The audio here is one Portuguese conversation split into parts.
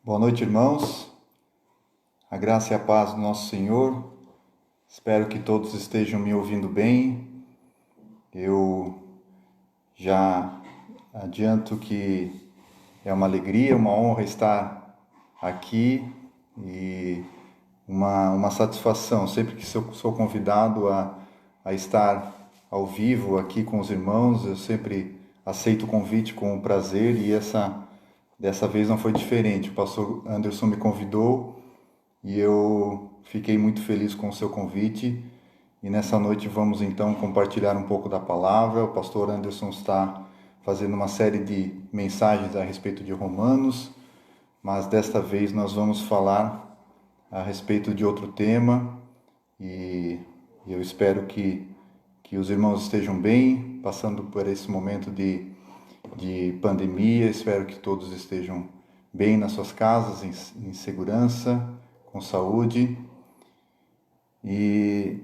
Boa noite, irmãos. A graça e a paz do nosso Senhor. Espero que todos estejam me ouvindo bem. Eu já adianto que é uma alegria, uma honra estar aqui e uma satisfação sempre que sou convidado a estar ao vivo aqui com os irmãos. Eu sempre aceito o convite com prazer e dessa vez não foi diferente. O pastor Anderson me convidou e eu fiquei muito feliz com o seu convite. E nessa noite vamos então compartilhar um pouco da palavra. O pastor Anderson está fazendo uma série de mensagens a respeito de Romanos, mas desta vez nós vamos falar a respeito de outro tema e eu espero que os irmãos estejam bem, passando por esse momento de pandemia. Espero que todos estejam bem nas suas casas, em segurança, com saúde. E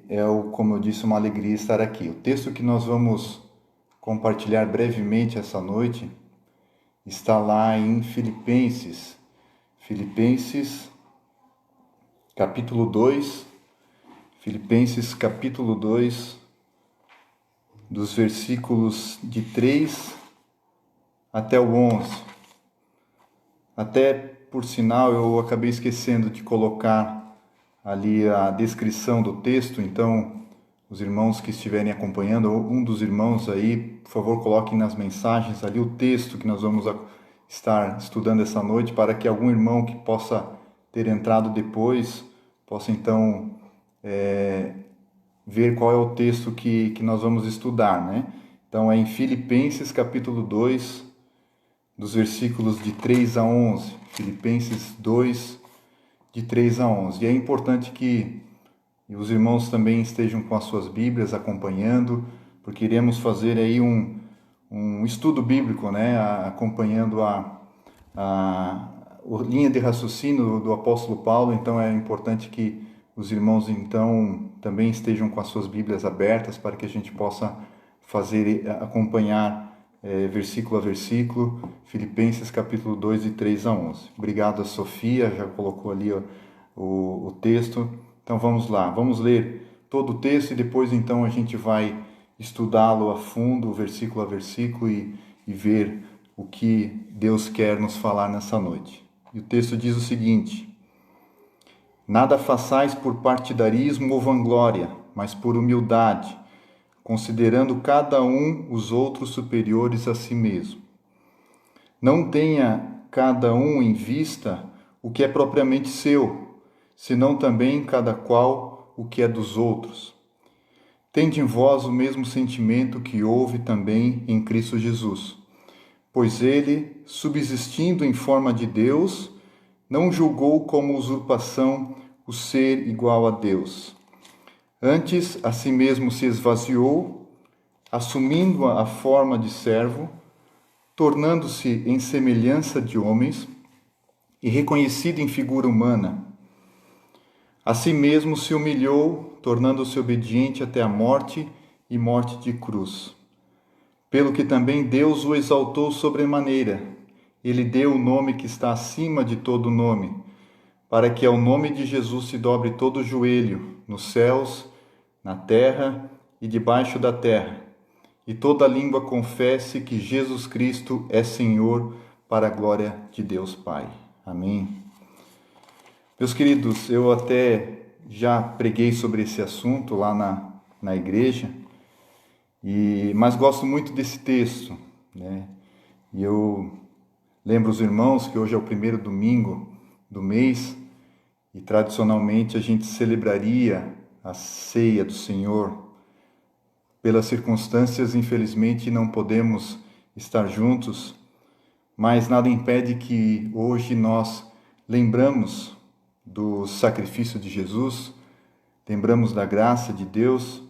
como eu disse, uma alegria estar aqui. O texto que nós vamos compartilhar brevemente essa noite está lá em Filipenses capítulo 2, Filipenses capítulo 2, dos versículos de 3 até o 11. Até, por sinal, eu acabei esquecendo de colocar ali a descrição do texto, então os irmãos que estiverem acompanhando, ou um dos irmãos aí, por favor, coloquem nas mensagens ali o texto que nós vamos estar estudando essa noite, para que algum irmão que possa ter entrado depois possa então ver qual é o texto que nós vamos estudar, né? Então é em Filipenses capítulo 2, dos versículos de 3 a 11. Filipenses 2, de 3 a 11. E é importante que os irmãos também estejam com as suas Bíblias acompanhando, porque iremos fazer aí um estudo bíblico, né? Acompanhando a linha de raciocínio do apóstolo Paulo. Então é importante que os irmãos então também estejam com as suas Bíblias abertas para que a gente possa acompanhar versículo a versículo, Filipenses capítulo 2, de 3 a 11. Obrigado a Sofia, já colocou ali o texto. Então vamos lá, vamos ler todo o texto e depois então a gente vai estudá-lo a fundo, versículo a versículo, e ver o que Deus quer nos falar nessa noite. E o texto diz o seguinte: nada façais por partidarismo ou vanglória, mas por humildade, considerando cada um os outros superiores a si mesmo. Não tenha cada um em vista o que é propriamente seu, senão também cada qual o que é dos outros. Tende em vós o mesmo sentimento que houve também em Cristo Jesus, pois ele, subsistindo em forma de Deus, não julgou como usurpação o ser igual a Deus. Antes, a si mesmo se esvaziou, assumindo a forma de servo, tornando-se em semelhança de homens e reconhecido em figura humana. A si mesmo se humilhou, tornando-se obediente até a morte e morte de cruz. Pelo que também Deus o exaltou sobremaneira. Ele deu o nome que está acima de todo nome, para que ao nome de Jesus se dobre todo o joelho, nos céus, na terra e debaixo da terra, e toda língua confesse que Jesus Cristo é Senhor, para a glória de Deus Pai. Amém. Meus queridos, eu até já preguei sobre esse assunto lá na igreja, mas gosto muito desse texto, né? E eu lembro os irmãos que hoje é o primeiro domingo do mês e tradicionalmente a gente celebraria a ceia do Senhor. Pelas circunstâncias, infelizmente, não podemos estar juntos, mas nada impede que hoje nós lembramos do sacrifício de Jesus, lembramos da graça de Deus,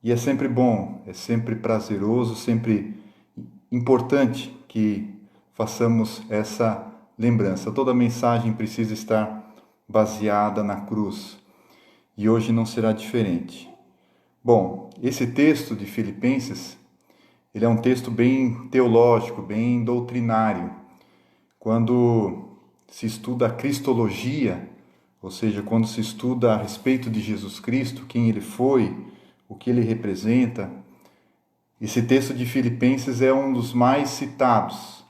e é sempre bom, é sempre prazeroso, sempre importante que façamos essa lembrança. Toda mensagem precisa estar baseada na cruz, e hoje não será diferente. Bom, esse texto de Filipenses, ele é um texto bem teológico, bem doutrinário. Quando se estuda a cristologia, ou seja, quando se estuda a respeito de Jesus Cristo, quem ele foi, o que ele representa, esse texto de Filipenses é um dos mais citados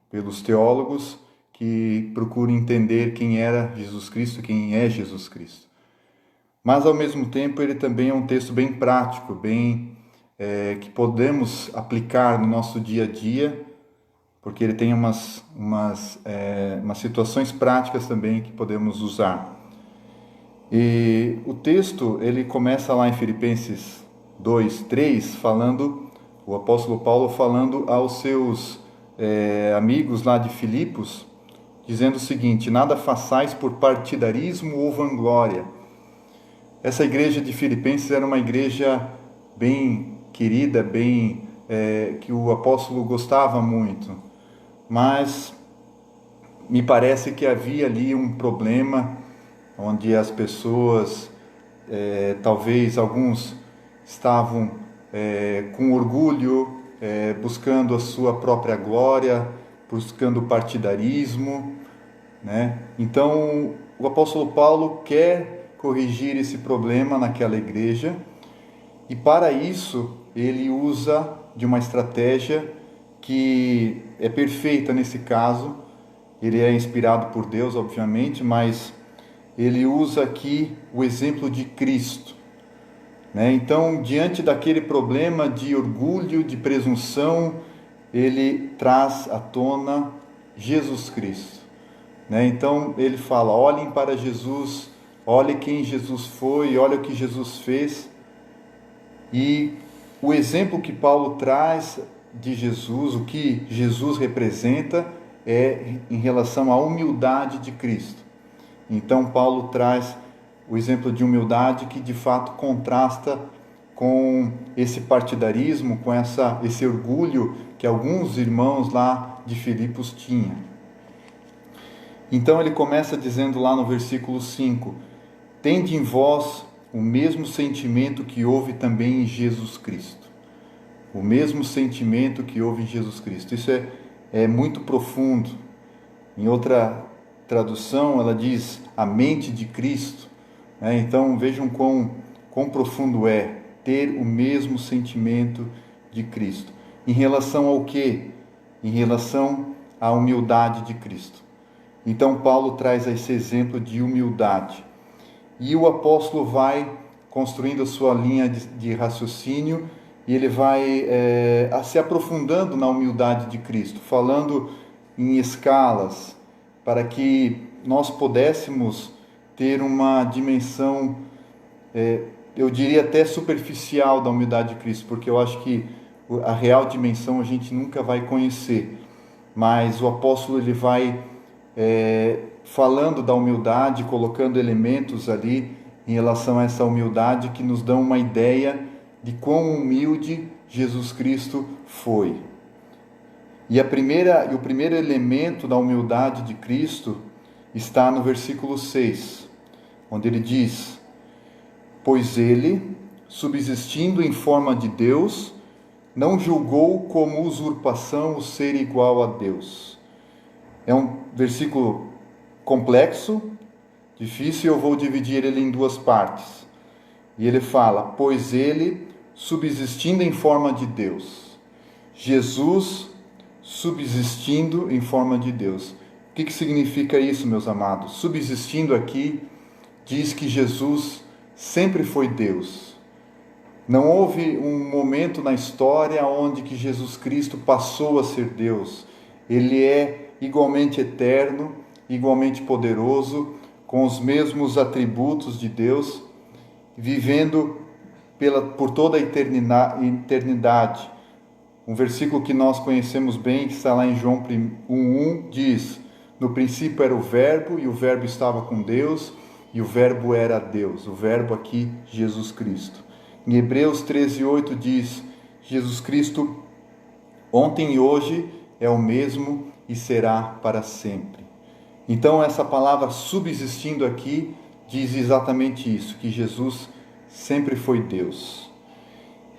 pelos teólogos que procuram entender quem era Jesus Cristo, quem é Jesus Cristo. Mas, ao mesmo tempo, ele também é um texto bem prático, que podemos aplicar no nosso dia a dia, porque ele tem umas situações práticas também que podemos usar. E o texto, ele começa lá em Filipenses 2:3, o apóstolo Paulo falando aos seus amigos lá de Filipos, dizendo o seguinte: nada façais por partidarismo ou vanglória. Essa igreja de Filipenses era uma igreja bem querida, que o apóstolo gostava muito, mas me parece que havia ali um problema onde as pessoas, talvez alguns estavam com orgulho, buscando a sua própria glória, buscando partidarismo, né? Então, o apóstolo Paulo quer corrigir esse problema naquela igreja, e para isso ele usa de uma estratégia que é perfeita nesse caso. Ele é inspirado por Deus, obviamente, mas ele usa aqui o exemplo de Cristo, né? Então, diante daquele problema de orgulho, de presunção, ele traz à tona Jesus Cristo, né? Então, ele fala: olhem para Jesus, olhem quem Jesus foi, olhem o que Jesus fez. E o exemplo que Paulo traz de Jesus, o que Jesus representa, é em relação à humildade de Cristo. Então, Paulo traz o exemplo de humildade que de fato contrasta com esse partidarismo, com esse orgulho que alguns irmãos lá de Filipos tinham. Então ele começa dizendo lá no versículo 5: tende em vós o mesmo sentimento que houve também em Jesus Cristo. O mesmo sentimento que houve em Jesus Cristo. Isso é muito profundo. Em outra tradução, ela diz a mente de Cristo, né? Então vejam quão profundo é ter o mesmo sentimento de Cristo. Em relação ao quê? Em relação à humildade de Cristo. Então Paulo traz esse exemplo de humildade. E o apóstolo vai construindo a sua linha de raciocínio, e ele vai se aprofundando na humildade de Cristo, falando em escalas, para que nós pudéssemos ter uma dimensão, eu diria até superficial da humildade de Cristo, porque eu acho que a real dimensão a gente nunca vai conhecer. Mas o apóstolo ele vai falando da humildade, colocando elementos ali em relação a essa humildade que nos dão uma ideia de quão humilde Jesus Cristo foi. E o primeiro elemento da humildade de Cristo está no versículo 6, onde ele diz: pois ele, subsistindo em forma de Deus, não julgou como usurpação o ser igual a Deus. É um versículo complexo, difícil, eu vou dividir ele em duas partes. E ele fala: pois ele, subsistindo em forma de Deus. Jesus subsistindo em forma de Deus. O que significa isso, meus amados? Subsistindo aqui diz que Jesus sempre foi Deus. Não houve um momento na história onde que Jesus Cristo passou a ser Deus. Ele é igualmente eterno, igualmente poderoso, com os mesmos atributos de Deus, vivendo por toda a eternidade. Um versículo que nós conhecemos bem, que está lá em João 1:1, diz: no princípio era o Verbo, e o Verbo estava com Deus, e o Verbo era Deus. O Verbo aqui, Jesus Cristo. Em Hebreus 13:8 diz: Jesus Cristo ontem e hoje é o mesmo e será para sempre. Então essa palavra subsistindo aqui diz exatamente isso, que Jesus sempre foi Deus.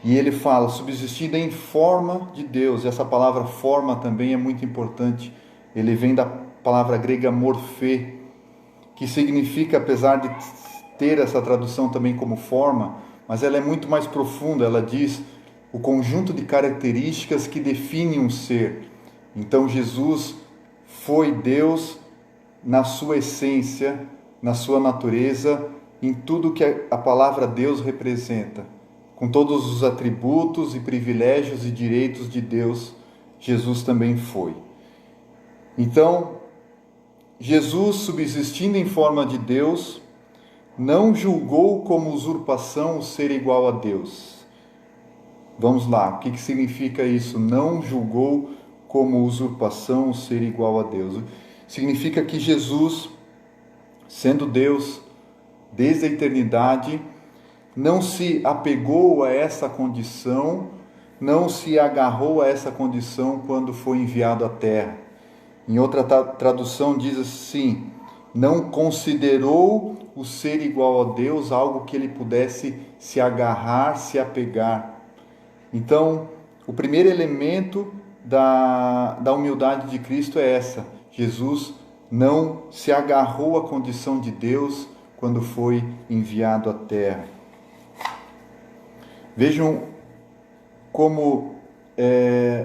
E ele fala subsistindo em forma de Deus. Essa palavra forma também é muito importante. Ele vem da palavra grega morfê, que significa, apesar de ter essa tradução também como forma, mas ela é muito mais profunda. Ela diz o conjunto de características que definem um ser. Então Jesus foi Deus na sua essência, na sua natureza, em tudo que a palavra Deus representa. Com todos os atributos e privilégios e direitos de Deus, Jesus também foi. Então, Jesus, subsistindo em forma de Deus, não julgou como usurpação o ser igual a Deus. Vamos lá, o que significa isso? Não julgou como usurpação o ser igual a Deus. Significa que Jesus, sendo Deus desde a eternidade, não se apegou a essa condição, não se agarrou a essa condição quando foi enviado à terra. Em outra tradução diz assim: não considerou o ser igual a Deus algo que ele pudesse se agarrar, se apegar. Então, o primeiro elemento da humildade de Cristo é essa: Jesus não se agarrou à condição de Deus quando foi enviado à terra. Vejam como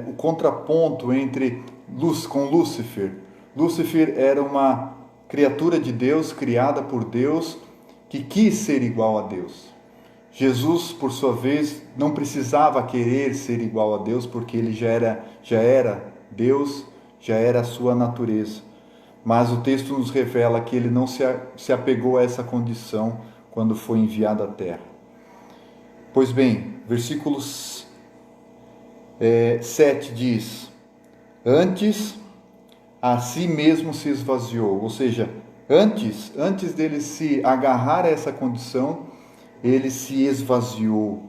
o contraponto com Lúcifer. Lúcifer era uma criatura de Deus, criada por Deus, que quis ser igual a Deus. Jesus, por sua vez, não precisava querer ser igual a Deus, porque ele já era Deus, já era a sua natureza. Mas o texto nos revela que ele não se apegou a essa condição quando foi enviado à terra. Pois bem, versículos 7 diz: antes a si mesmo se esvaziou. Ou seja, antes dele se agarrar a essa condição, ele se esvaziou.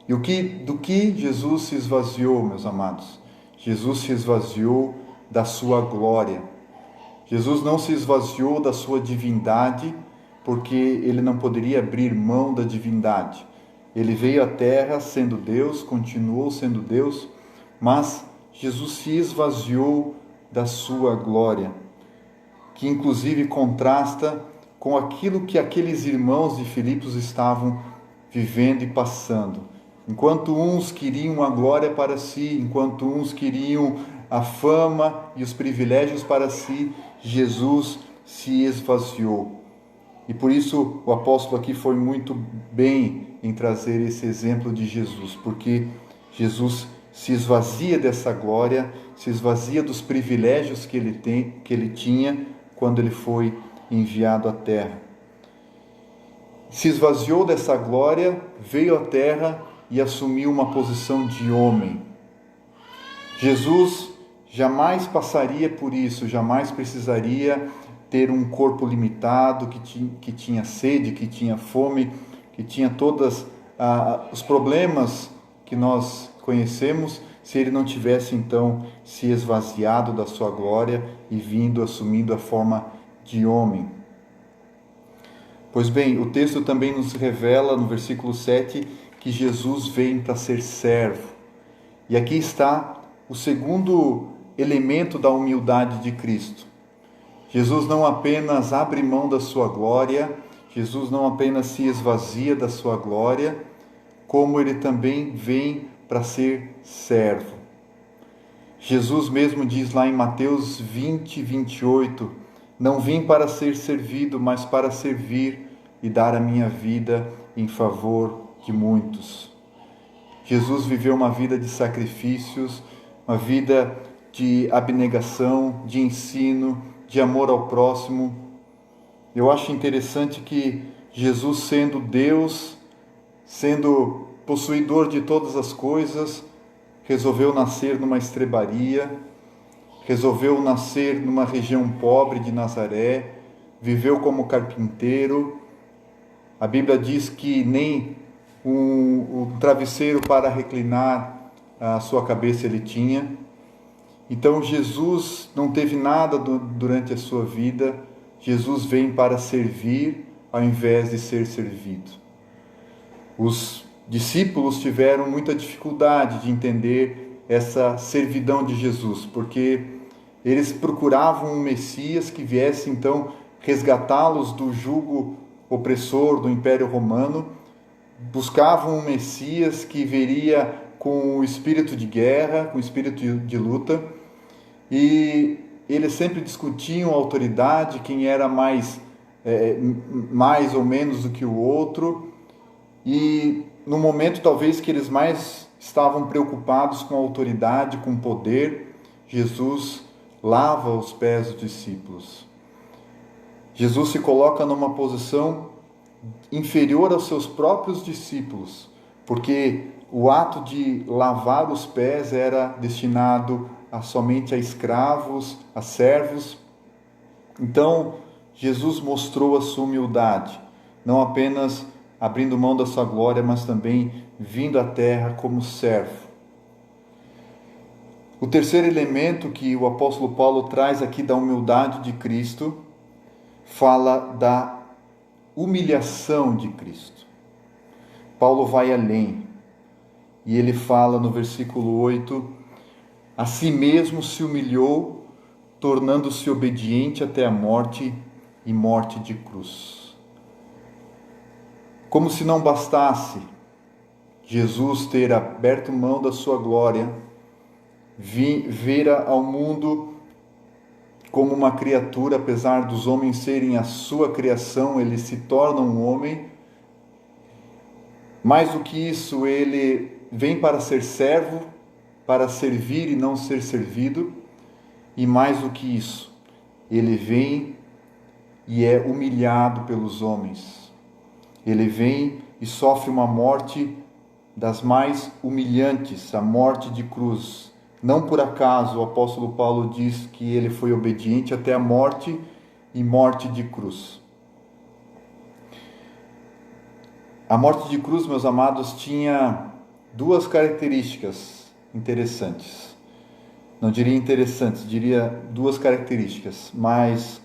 E do que Jesus se esvaziou, meus amados? Jesus se esvaziou da sua glória. Jesus não se esvaziou da sua divindade, porque ele não poderia abrir mão da divindade. Ele veio à terra sendo Deus, continuou sendo Deus, mas Jesus se esvaziou da sua glória, que inclusive contrasta com aquilo que aqueles irmãos de Filipos estavam vivendo e passando. Enquanto uns queriam a glória para si, enquanto uns queriam a fama e os privilégios para si, Jesus se esvaziou. E por isso o apóstolo aqui foi muito bem em trazer esse exemplo de Jesus, porque Jesus se esvazia dessa glória, se esvazia dos privilégios que ele tinha quando ele foi enviado à terra. Se esvaziou dessa glória, veio à terra e assumiu uma posição de homem. Jesus jamais passaria por isso, jamais precisaria ter um corpo limitado, que tinha sede, que tinha fome, que tinha todos os problemas que nós conhecemos, se ele não tivesse então se esvaziado da sua glória e assumindo a forma de homem. Pois bem, o texto também nos revela no versículo 7 que Jesus vem para ser servo. E aqui está o segundo elemento da humildade de Cristo. Jesus não apenas abre mão da sua glória, Jesus não apenas se esvazia da sua glória, como ele também vem para ser servo. Jesus mesmo diz lá em Mateus 20, 28, não vim para ser servido, mas para servir e dar a minha vida em favor de muitos. Jesus viveu uma vida de sacrifícios, uma vida de abnegação, de ensino, de amor ao próximo. Eu acho interessante que Jesus, sendo Deus, sendo possuidor de todas as coisas, resolveu nascer numa estrebaria, resolveu nascer numa região pobre de Nazaré, viveu como carpinteiro. A Bíblia diz que nem um travesseiro para reclinar a sua cabeça ele tinha. Então Jesus não teve nada durante a sua vida. Jesus vem para servir ao invés de ser servido. Os discípulos tiveram muita dificuldade de entender essa servidão de Jesus, porque Eles procuravam um Messias que viesse então resgatá-los do jugo opressor do Império Romano, buscavam um Messias que viria com o espírito de guerra, com o espírito de luta, e eles sempre discutiam a autoridade, quem era mais ou menos do que o outro, e no momento talvez que eles mais estavam preocupados com a autoridade, com o poder, Jesus lava os pés dos discípulos. Jesus se coloca numa posição inferior aos seus próprios discípulos, porque o ato de lavar os pés era destinado somente a escravos, a servos. Então, Jesus mostrou a sua humildade, não apenas abrindo mão da sua glória, mas também vindo à terra como servo. O terceiro elemento que o apóstolo Paulo traz aqui da humildade de Cristo, fala da humilhação de Cristo. Paulo vai além, e ele fala no versículo 8, a si mesmo se humilhou, tornando-se obediente até a morte e morte de cruz. Como se não bastasse Jesus ter aberto mão da sua glória, vir ao mundo como uma criatura, apesar dos homens serem a sua criação, ele se torna um homem. Mais do que isso, ele vem para ser servo, para servir e não ser servido. E mais do que isso, ele vem e é humilhado pelos homens. Ele vem e sofre uma morte das mais humilhantes, a morte de cruz. Não por acaso o apóstolo Paulo diz que ele foi obediente até a morte e morte de cruz. A morte de cruz, meus amados, tinha duas características interessantes. Não diria interessantes, diria duas características. Mas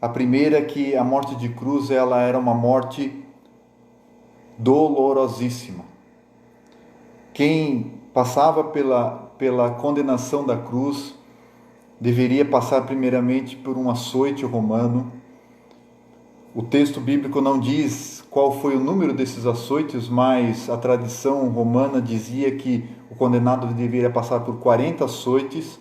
a primeira é que a morte de cruz ela era uma morte dolorosíssima. Quem passava pela condenação da cruz deveria passar primeiramente por um açoite romano. O texto bíblico não diz qual foi o número desses açoites, mas a tradição romana dizia que o condenado deveria passar por 40 açoites.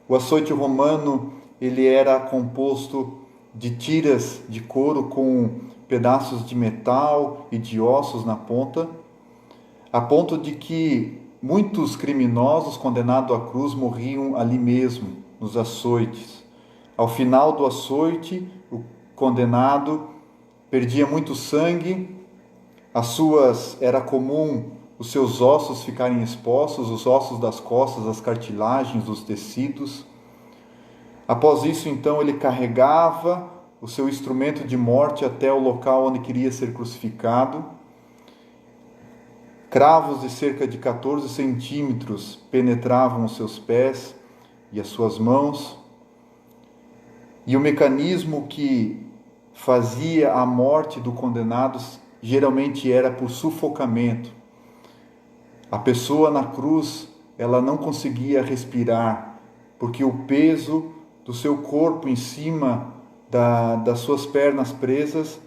O açoite romano ele era composto de tiras de couro com pedaços de metal e de ossos na ponta, a ponto de que muitos criminosos condenados à cruz morriam ali mesmo, nos açoites. Ao final do açoite, o condenado perdia muito sangue, era comum os seus ossos ficarem expostos, os ossos das costas, as cartilagens, os tecidos. Após isso, então, ele carregava o seu instrumento de morte até o local onde queria ser crucificado. Cravos de cerca de 14 centímetros penetravam os seus pés e as suas mãos. E o mecanismo que fazia a morte do condenado geralmente era por sufocamento. A pessoa na cruz, ela não conseguia respirar, porque o peso do seu corpo em cima das suas pernas presas,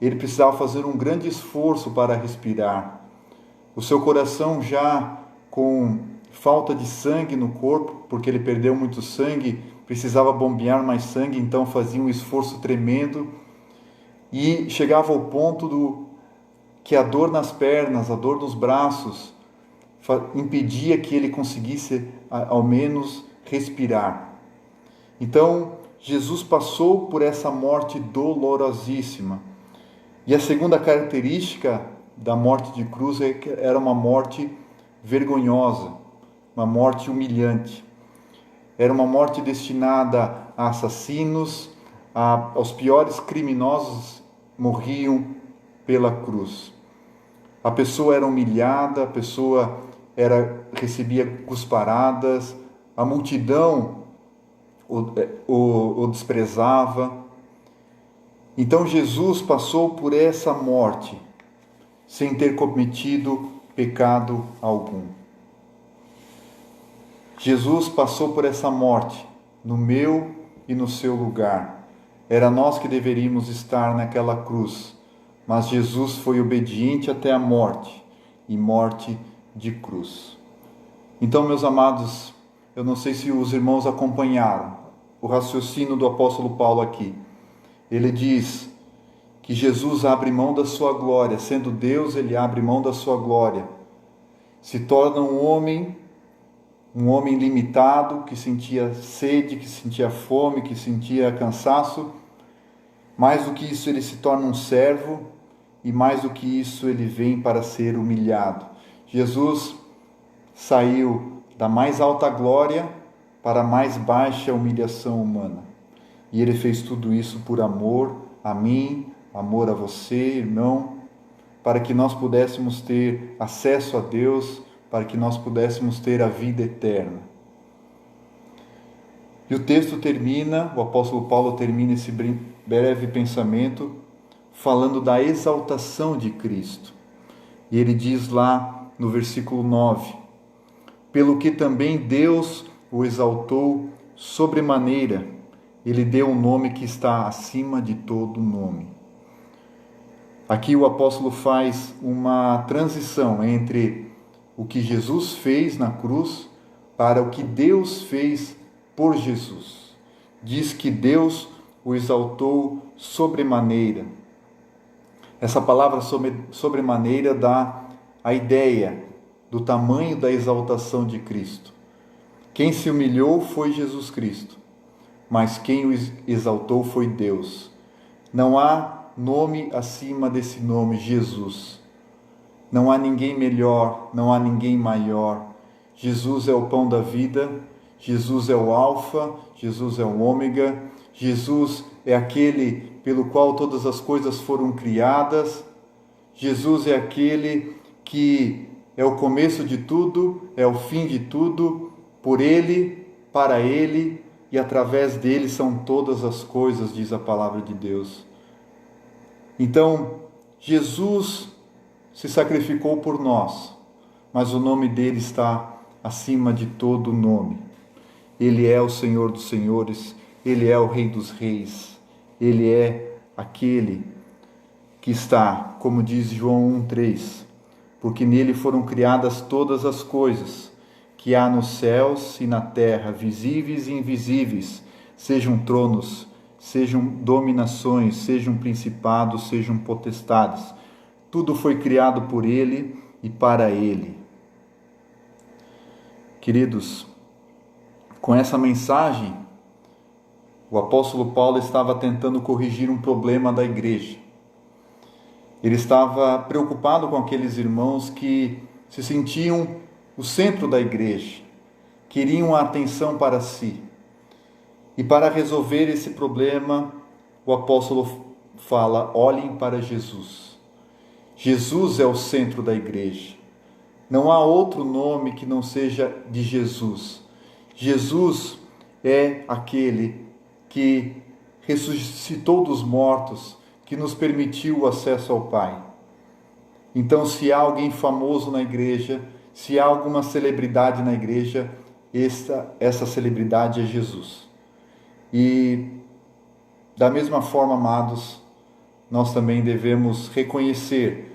ele precisava fazer um grande esforço para respirar. O seu coração já com falta de sangue no corpo, porque ele perdeu muito sangue, precisava bombear mais sangue, então fazia um esforço tremendo e chegava ao ponto que a dor nas pernas, a dor nos braços, impedia que ele conseguisse ao menos respirar. Então, Jesus passou por essa morte dolorosíssima. E a segunda característica da morte de cruz é que era uma morte vergonhosa, uma morte humilhante. Era uma morte destinada a assassinos, aos piores criminosos morriam pela cruz. A pessoa era humilhada, a pessoa recebia cusparadas, a multidão o desprezava. Então Jesus passou por essa morte sem ter cometido pecado algum. Jesus passou por essa morte no meu e no seu lugar. Era nós que deveríamos estar naquela cruz, mas Jesus foi obediente até a morte, e morte de cruz. Então, meus amados, eu não sei se os irmãos acompanharam o raciocínio do apóstolo Paulo aqui. Ele diz que Jesus abre mão da sua glória, sendo Deus, ele abre mão da sua glória, se torna um homem limitado, que sentia sede, que sentia fome, que sentia cansaço. Mais do que isso, ele se torna um servo, e mais do que isso, ele vem para ser humilhado. Jesus saiu da mais alta glória para a mais baixa humilhação humana. E ele fez tudo isso por amor a mim, amor a você, irmão, para que nós pudéssemos ter acesso a Deus, para que nós pudéssemos ter a vida eterna. E o texto termina, o apóstolo Paulo termina esse breve pensamento falando da exaltação de Cristo. E ele diz lá no versículo 9: pelo que também Deus o exaltou sobremaneira, ele deu um nome que está acima de todo nome. Aqui o apóstolo faz uma transição entre o que Jesus fez na cruz para o que Deus fez por Jesus. Diz que Deus o exaltou sobremaneira. Essa palavra sobremaneira dá a ideia do tamanho da exaltação de Cristo. Quem se humilhou foi Jesus Cristo, mas quem o exaltou foi Deus. Não há nome acima desse nome, Jesus. Não há ninguém melhor, não há ninguém maior. Jesus é o pão da vida, Jesus é o alfa, Jesus é o ômega, Jesus é aquele pelo qual todas as coisas foram criadas. Jesus é aquele que é o começo de tudo, é o fim de tudo. Por Ele, para Ele e através dele são todas as coisas, diz a palavra de Deus. Então, Jesus se sacrificou por nós, mas o nome dele está acima de todo nome. Ele é o Senhor dos senhores, ele é o Rei dos reis, ele é aquele que está, como diz João 1,3, porque nele foram criadas todas as coisas, que há nos céus e na terra, visíveis e invisíveis, sejam tronos, sejam dominações, sejam principados, sejam potestades. Tudo foi criado por ele e para ele. Queridos, com essa mensagem, o apóstolo Paulo estava tentando corrigir um problema da igreja. Ele estava preocupado com aqueles irmãos que se sentiam o centro da igreja, queriam a atenção para si. E para resolver esse problema, o apóstolo fala: olhem para Jesus. Jesus é o centro da igreja. Não há outro nome que não seja de Jesus. Jesus é aquele que ressuscitou dos mortos, que nos permitiu o acesso ao Pai. Então, se há alguém famoso na igreja, se há alguma celebridade na igreja, essa celebridade é Jesus. E da mesma forma, amados, nós também devemos reconhecer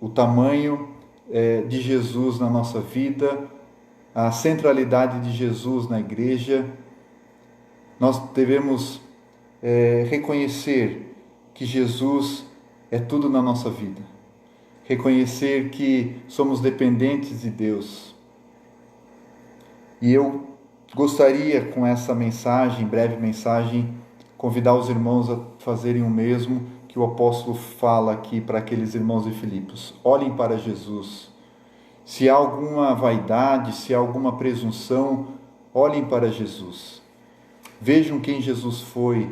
o tamanho de Jesus na nossa vida, a centralidade de Jesus na igreja. Nós devemos reconhecer que Jesus é tudo na nossa vida. Reconhecer que somos dependentes de Deus. E eu gostaria, com essa mensagem, breve mensagem, convidar os irmãos a fazerem o mesmo que o apóstolo fala aqui para aqueles irmãos de Filipos. Olhem para Jesus. Se há alguma vaidade, se há alguma presunção, olhem para Jesus. Vejam quem Jesus foi.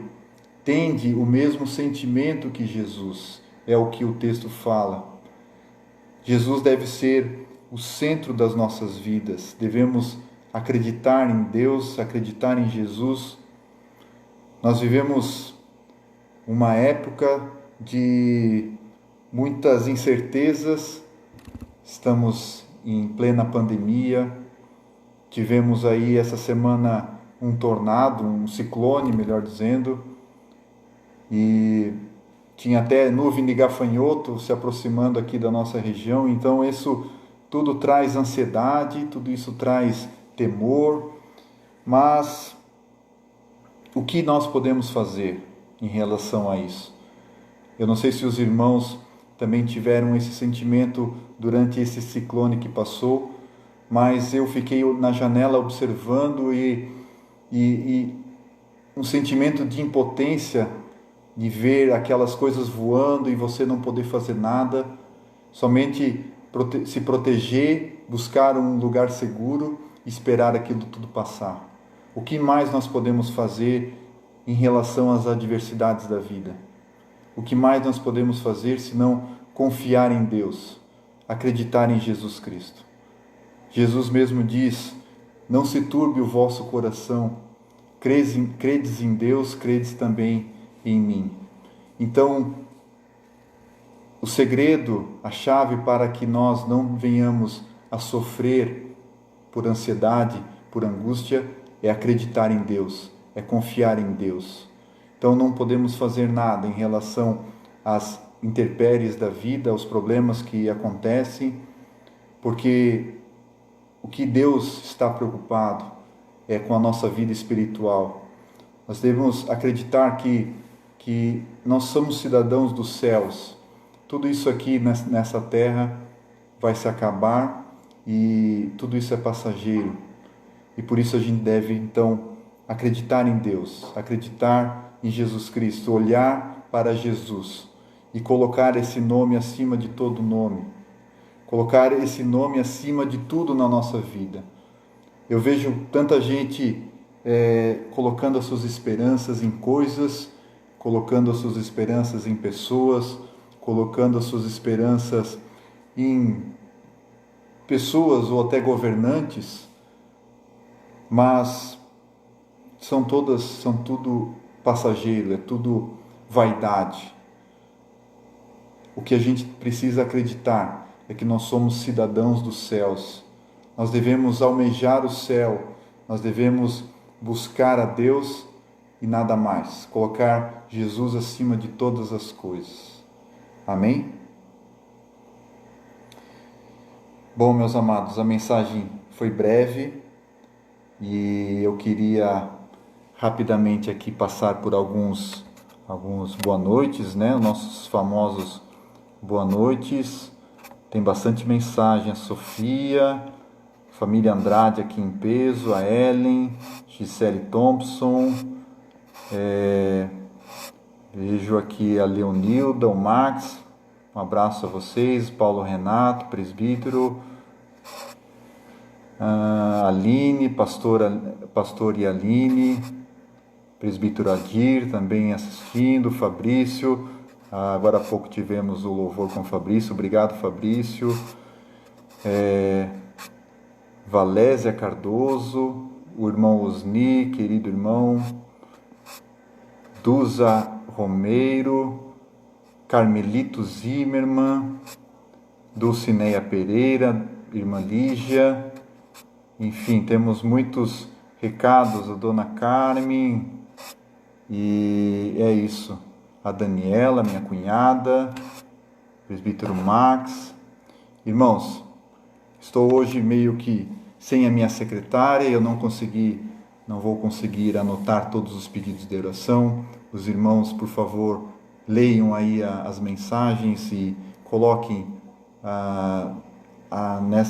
Tende o mesmo sentimento que Jesus. É o que o texto fala. Jesus deve ser o centro das nossas vidas. Devemos acreditar em Deus, acreditar em Jesus. Nós vivemos uma época de muitas incertezas. Estamos em plena pandemia. Tivemos aí essa semana um tornado, um ciclone, melhor dizendo, e tinha até nuvem de gafanhoto se aproximando aqui da nossa região. Então isso tudo traz ansiedade, tudo isso traz temor, mas o que nós podemos fazer em relação a isso? Eu não sei se os irmãos também tiveram esse sentimento durante esse ciclone que passou, mas eu fiquei na janela observando e um sentimento de impotência, de ver aquelas coisas voando e você não poder fazer nada, somente se proteger, buscar um lugar seguro e esperar aquilo tudo passar. O que mais nós podemos fazer em relação às adversidades da vida? O que mais nós podemos fazer senão confiar em Deus, acreditar em Jesus Cristo? Jesus mesmo diz: não se turbe o vosso coração, credes em Deus, credes também em mim. Então, o segredo, a chave para que nós não venhamos a sofrer por ansiedade, por angústia, é acreditar em Deus, é confiar em Deus. Então não podemos fazer nada em relação às intempéries da vida, aos problemas que acontecem, porque o que Deus está preocupado é com a nossa vida espiritual. Nós devemos acreditar que nós somos cidadãos dos céus. Tudo isso aqui nessa terra vai se acabar e tudo isso é passageiro. E por isso a gente deve, então, acreditar em Deus, acreditar em Jesus Cristo, olhar para Jesus e colocar esse nome acima de todo nome, colocar esse nome acima de tudo na nossa vida. Eu vejo tanta gente colocando as suas esperanças em coisas, colocando as suas esperanças em pessoas, colocando as suas esperanças em pessoas ou até governantes, mas são tudo passageiro, é tudo vaidade. O que a gente precisa acreditar é que nós somos cidadãos dos céus. Nós devemos almejar o céu, nós devemos buscar a Deus e nada mais, colocar Jesus acima de todas as coisas. Amém? Bom, meus amados, a mensagem foi breve e eu queria rapidamente aqui passar por alguns boa noites, né? Os nossos famosos boa noites. Tem bastante mensagem. A Sofia, família Andrade aqui em peso, a Ellen, Gisele Thompson, vejo aqui a Leonilda, o Max, um abraço a vocês, Paulo Renato, presbítero, a Aline, pastor e Aline, presbítero Adir também assistindo, Fabrício, agora há pouco tivemos o louvor com o Fabrício, obrigado Fabrício, Valésia Cardoso, o irmão Osni, querido irmão, Duza Romeiro, Carmelito Zimmermann, Dulcineia Pereira, irmã Lígia, enfim, temos muitos recados, a dona Carmen, e é isso, a Daniela, minha cunhada, presbítero Max. Irmãos, estou hoje meio que sem a minha secretária, eu não vou conseguir anotar todos os pedidos de oração. Os irmãos, por favor, leiam aí as mensagens e coloquem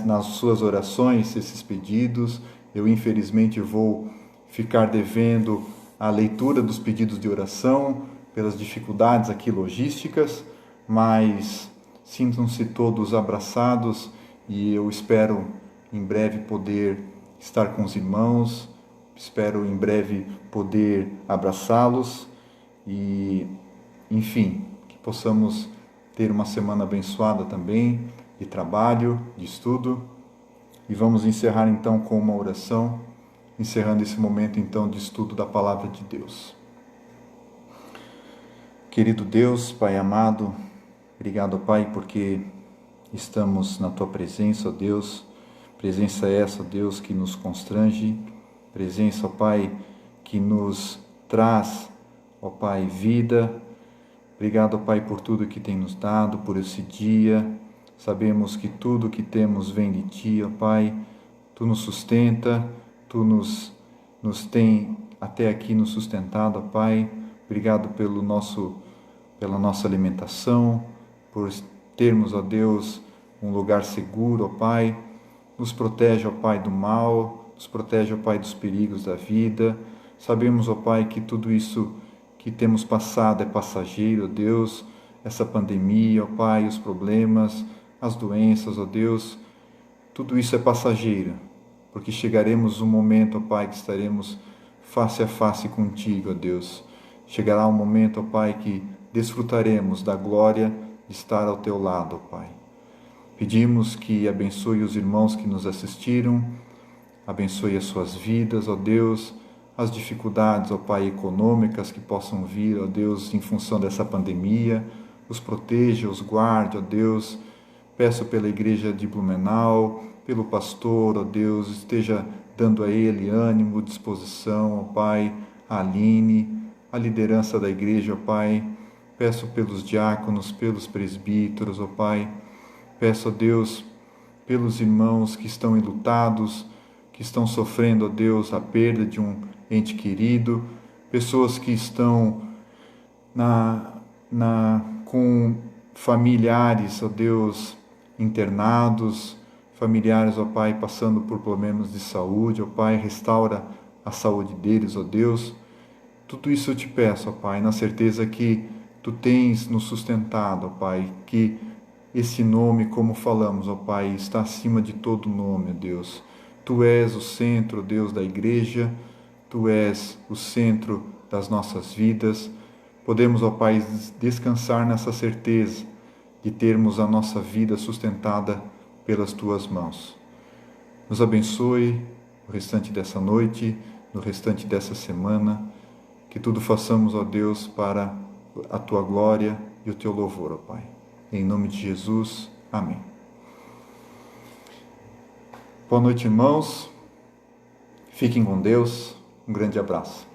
nas suas orações esses pedidos. Eu, infelizmente, vou ficar devendo a leitura dos pedidos de oração pelas dificuldades aqui logísticas, mas sintam-se todos abraçados e eu espero em breve poder estar com os irmãos, espero em breve poder abraçá-los e, enfim, que possamos ter uma semana abençoada também, de trabalho, de estudo. E vamos encerrar então com uma oração, encerrando esse momento então de estudo da Palavra de Deus. Querido Deus, Pai amado, obrigado, Pai, porque estamos na Tua presença, ó Deus, presença essa, ó Deus, que nos constrange, presença, ó Pai, que nos traz, ó Pai, vida. Obrigado, ó Pai, por tudo que tem nos dado, por esse dia. Sabemos que tudo que temos vem de Ti, ó Pai. Tu nos sustenta, Tu nos tem até aqui nos sustentado, ó Pai. Obrigado pela nossa alimentação, por termos, ó Deus, um lugar seguro, ó Pai. Nos protege, ó Pai, do mal, nos protege, ó Pai, dos perigos da vida. Sabemos, ó Pai, que tudo isso que temos passado é passageiro, ó Deus, essa pandemia, ó Pai, os problemas, as doenças, ó Deus, tudo isso é passageiro, porque chegaremos um momento, ó Pai, que estaremos face a face contigo, ó Deus. Chegará um momento, ó Pai, que desfrutaremos da glória de estar ao teu lado, ó Pai. Pedimos que abençoe os irmãos que nos assistiram, abençoe as suas vidas, ó Deus, as dificuldades, ó Pai, econômicas que possam vir, ó Deus, em função dessa pandemia, os proteja, os guarde, ó Deus. Peço pela igreja de Blumenau, pelo pastor, ó Deus, esteja dando a ele ânimo, disposição, ó Pai, a Aline, a liderança da igreja, ó Pai. Peço pelos diáconos, pelos presbíteros, ó Pai. Peço, ó Deus, pelos irmãos que estão enlutados, que estão sofrendo, ó Deus, a perda de um ente querido, pessoas que estão com familiares, ó Deus, internados, familiares, ó Pai, passando por problemas de saúde, ó Pai, restaura a saúde deles, ó Deus. Tudo isso eu te peço, ó Pai, na certeza que Tu tens nos sustentado, ó Pai, que esse nome, como falamos, ó Pai, está acima de todo nome, ó Deus. Tu és o centro, Deus, da igreja, Tu és o centro das nossas vidas. Podemos, ó Pai, descansar nessa certeza de termos a nossa vida sustentada pelas Tuas mãos. Nos abençoe no restante dessa noite, no restante dessa semana, que tudo façamos, ó Deus, para a Tua glória e o Teu louvor, ó Pai. Em nome de Jesus, amém. Boa noite, irmãos. Fiquem com Deus. Um grande abraço.